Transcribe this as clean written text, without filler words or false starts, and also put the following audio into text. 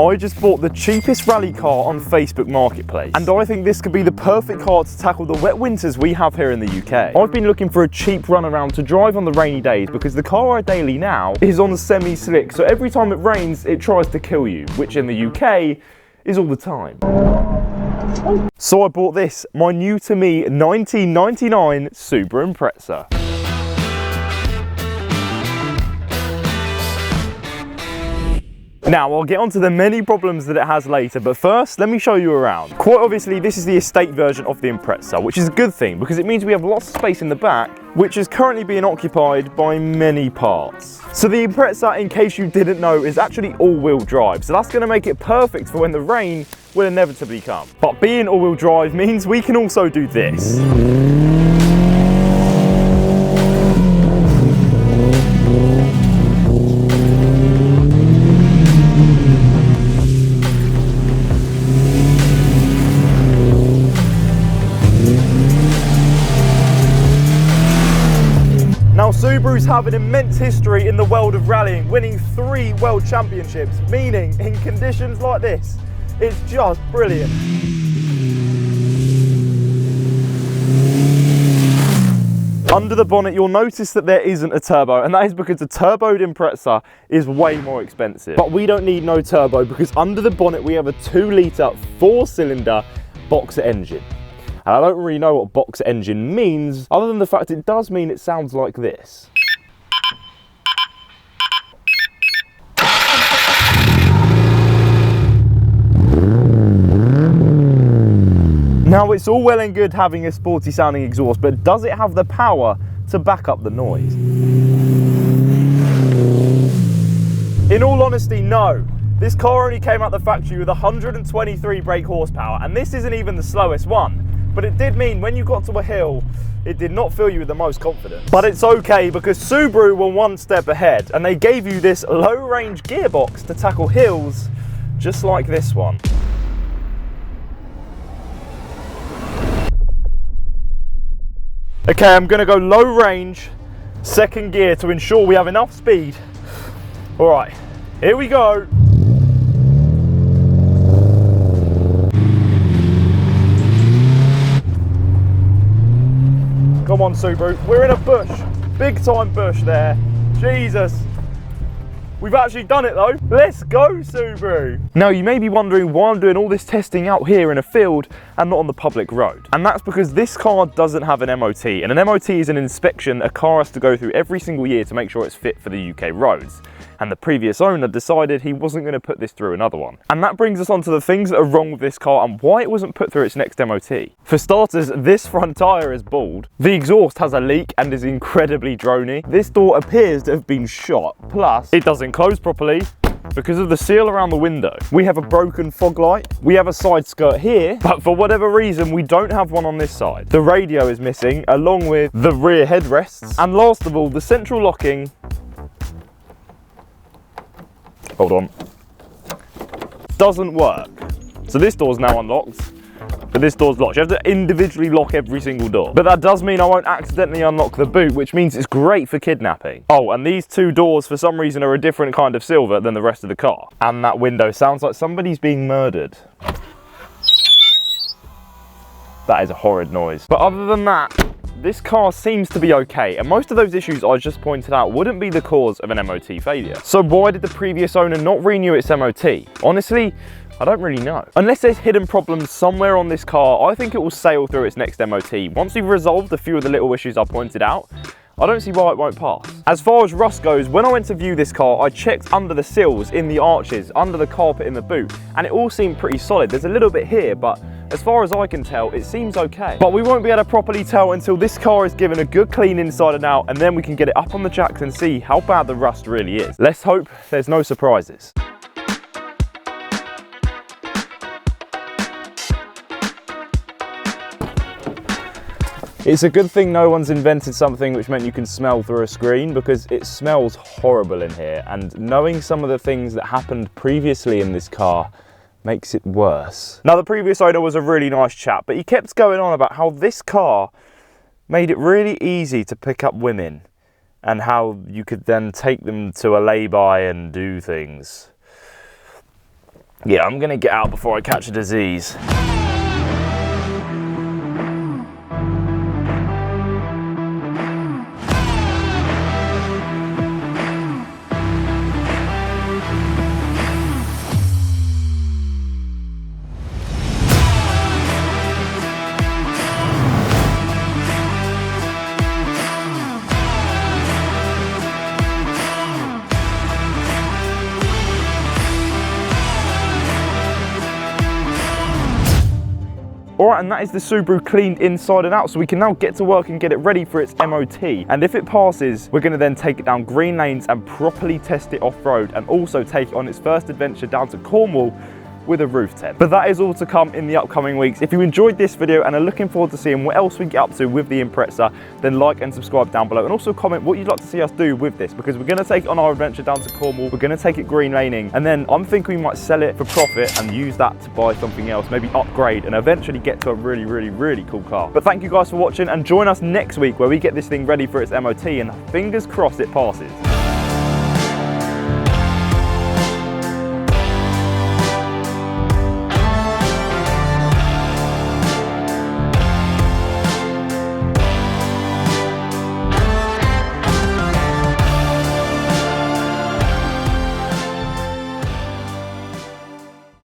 I just bought the cheapest rally car on Facebook Marketplace, and I think this could be the perfect car to tackle the wet winters we have here in the UK. I've been looking for a cheap runaround to drive on the rainy days because the car I daily now is on semi-slick, so every time it rains it tries to kill you, which in the UK is all the time. So I bought this, my new to me 1999 Subaru Impreza. Now, I'll get onto the many problems that it has later, but first, let me show you around. Quite obviously, this is the estate version of the Impreza, which is a good thing because it means we have lots of space in the back, which is currently being occupied by many parts. So the Impreza, in case you didn't know, is actually all-wheel drive, so that's going to make it perfect for when the rain will inevitably come. But being all-wheel drive means we can also do this. Now, Subarus have an immense history in the world of rallying, winning 3 world championships, meaning in conditions like this, it's just brilliant. Under the bonnet, you'll notice that there isn't a turbo, and that is because the turboed Impreza is way more expensive. But we don't need no turbo because under the bonnet we have a 2-litre 4-cylinder boxer engine. And I don't really know what boxer engine means, other than the fact it does mean it sounds like this. Now, it's all well and good having a sporty sounding exhaust, but does it have the power to back up the noise? In all honesty, no. This car only came out the factory with 123 brake horsepower, and this isn't even the slowest one. But it did mean when you got to a hill, it did not fill you with the most confidence. But it's okay because Subaru were one step ahead and they gave you this low range gearbox to tackle hills just like this one. Okay, I'm gonna go low range, 2nd gear to ensure we have enough speed. All right, here we go. Come on, Subaru, we're in a bush, big time bush there. Jesus. We've actually done it though. Let's go, Subaru. Now, you may be wondering why I'm doing all this testing out here in a field and not on the public road. And that's because this car doesn't have an MOT, and an MOT is an inspection a car has to go through every single year to make sure it's fit for the UK roads. And the previous owner decided he wasn't going to put this through another one. And that brings us on to the things that are wrong with this car and why it wasn't put through its next MOT. For starters, this front tyre is bald. The exhaust has a leak and is incredibly drony. This door appears to have been shot. Plus, it doesn't close properly because of the seal around the window. We have a broken fog light. We have a side skirt here, but for whatever reason, we don't have one on this side. The radio is missing, along with the rear headrests. And last of all, the central locking, hold on, doesn't work. So this door's now unlocked, but this door's locked. You have to individually lock every single door. But that does mean I won't accidentally unlock the boot, which means it's great for kidnapping. Oh, and these 2 doors for some reason are a different kind of silver than the rest of the car. And that window sounds like somebody's being murdered. That is a horrid noise. But other than that, this car seems to be okay, and most of those issues I just pointed out wouldn't be the cause of an MOT failure. So why did the previous owner not renew its MOT? Honestly, I don't really know. Unless there's hidden problems somewhere on this car, I think it will sail through its next MOT. Once we've resolved a few of the little issues I pointed out, I don't see why it won't pass. As far as rust goes, when I went to view this car, I checked under the sills, in the arches, under the carpet in the boot, and it all seemed pretty solid. There's a little bit here, but as far as I can tell, it seems okay. But we won't be able to properly tell until this car is given a good clean inside and out, and then we can get it up on the jacks and see how bad the rust really is. Let's hope there's no surprises. It's a good thing no one's invented something which meant you can smell through a screen, because it smells horrible in here, and knowing some of the things that happened previously in this car makes it worse. Now, the previous owner was a really nice chap, but he kept going on about how this car made it really easy to pick up women and how you could then take them to a lay-by and do things. Yeah, I'm gonna get out before I catch a disease. Alright, and that is the Subaru cleaned inside and out, so we can now get to work and get it ready for its MOT. And if it passes, we're going to then take it down green lanes and properly test it off-road, and also take it on its first adventure down to Cornwall with a roof tent. But that is all to come in the upcoming weeks. If you enjoyed this video and are looking forward to seeing what else we get up to with the Impreza, then like and subscribe down below, and also comment what you'd like to see us do with this, because we're going to take it on our adventure down to Cornwall, we're going to take it green laning, and then I'm thinking we might sell it for profit and use that to buy something else, maybe upgrade and eventually get to a really cool car. But thank you guys for watching, and join us next week where we get this thing ready for its MOT, and fingers crossed it passes.